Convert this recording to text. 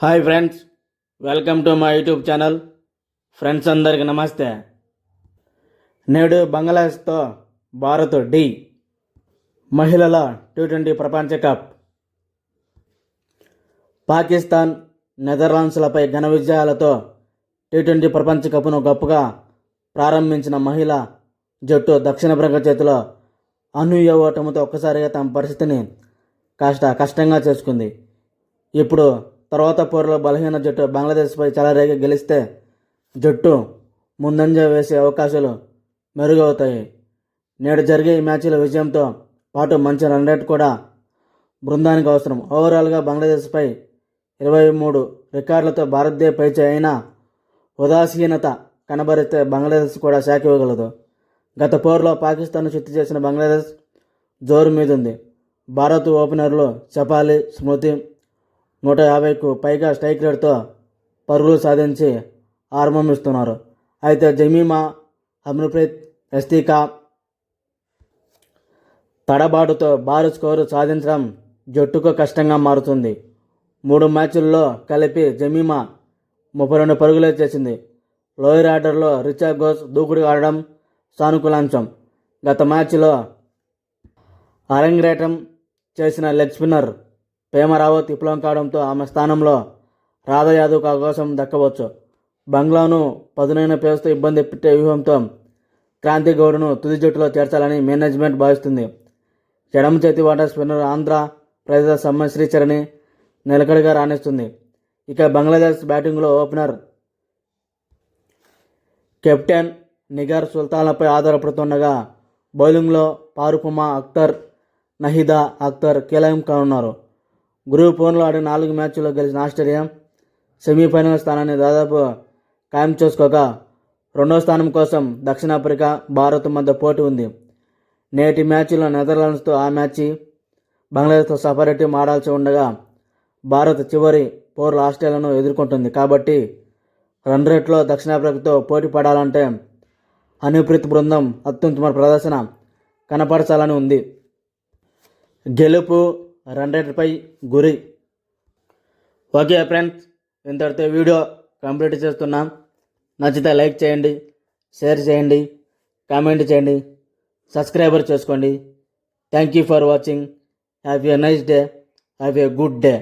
Hi friends, welcome to my YouTube channel. Friends అందరికి నమస్తే. నేడు బంగ్లాదేశ్తో భారత్ డి మహిళల T20 ప్రపంచ కప్. పాకిస్తాన్, నెదర్లాండ్స్లపై ఘన విజయాలతో T20 ప్రపంచ కప్ను గొప్పగా ప్రారంభించిన మహిళా జట్టు దక్షిణాఫ్రికా చేతిలో అనూహ్య ఓటమితో ఒక్కసారిగా తమ పరిస్థితిని కష్టంగా చేసుకుంది. ఇప్పుడు తర్వాత పోరులో బలహీన జట్టు బంగ్లాదేశ్పై చెలరేగి గెలిస్తే జట్టు ముందంజ వేసే అవకాశాలు మెరుగవుతాయి. నేడు జరిగే ఈ మ్యాచ్ల విజయంతో పాటు మంచి రన్ రేట్ కూడా బృందానికి అవసరం. ఓవరాల్గా బంగ్లాదేశ్పై 23 రికార్డులతో భారత్దే పైచే అయినా ఉదాసీనత కనబరిస్తే బంగ్లాదేశ్ కూడా షాక్ ఇవ్వగలదు. గత పోరులో పాకిస్తాన్ను చిత్తు చేసిన బంగ్లాదేశ్ జోరు మీదుంది. భారత్ ఓపెనర్లు షఫాలి, స్మృతి 150కు పైగా స్ట్రైక్ రేట్తో పరుగులు సాధించి ఆరంభమిస్తున్నారు. అయితే జమీమా, హర్మన్ప్రీత్, యస్తికా తడబాటుతో భారీ స్కోరు సాధించడం జట్టుకు కష్టంగా మారుతుంది. 3 మ్యాచ్ల్లో కలిపి జమీమా 32 పరుగులే చేసింది. లోయర్ ఆర్డర్లో రిచా ఘోష్ దూకుడుగా ఆడడం సానుకూలాంశం. గత మ్యాచ్లో అరంగేట్రం చేసిన లెగ్ స్పిన్నర్ పేమ రావత్ విఫలం కావడంతో ఆమె స్థానంలో రాధా యాదవ్కు అవకాశం దక్కవచ్చు. బంగ్లాను పదునైన పేస్తో ఇబ్బంది పెట్టే వ్యూహంతో క్రాంతి గౌడ్ను తుది జట్టులో చేర్చాలని మేనేజ్మెంట్ భావిస్తుంది. ఎడమ చేతి వాటర్ స్పిన్నర్ ఆంధ్ర ప్రదేశ్ శ్రీచరణి నిలకడగా రాణిస్తుంది. ఇక బంగ్లాదేశ్ బ్యాటింగ్లో ఓపెనర్ కెప్టెన్ నిగార్ సుల్తాన్లపై ఆధారపడుతుండగా బౌలింగ్లో పారుపమా అఖ్తర్, నహీదా అఖ్తర్ కీలకం కానున్నారు. గ్రూప్ 1లో ఆడిన 4 మ్యాచ్ల్లో గెలిచిన ఆస్ట్రేలియా సెమీఫైనల్ స్థానాన్ని దాదాపు ఖాయం చేసుకోగా రెండో స్థానం కోసం దక్షిణాఫ్రికా, భారత్ మధ్య పోటీ ఉంది. నేటి మ్యాచ్లో నెదర్లాండ్స్తో ఆ మ్యాచ్ బంగ్లాదేశ్తో సపరేట్ టీం ఆడాల్సి ఉండగా భారత్ చివరి పోరులో ఆస్ట్రేలియాను ఎదుర్కొంటుంది. కాబట్టి రన్ రేట్లో దక్షిణాఫ్రికాతో పోటీ పడాలంటే హర్మన్ప్రీత్ బృందం అత్యుత్తమ ప్రదర్శన కనపరచాలని ఉంది. గెలుపు రన్ రేట్పై గురి. ఓకే ఫ్రెండ్స్, ఇంతటితో వీడియో కంప్లీట్ చేస్తున్నాం. నచ్చితే లైక్ చేయండి, షేర్ చేయండి, కామెంట్ చేయండి, సబ్స్క్రైబర్ చేసుకోండి. Thank you for watching. Have a nice day. Have a good day.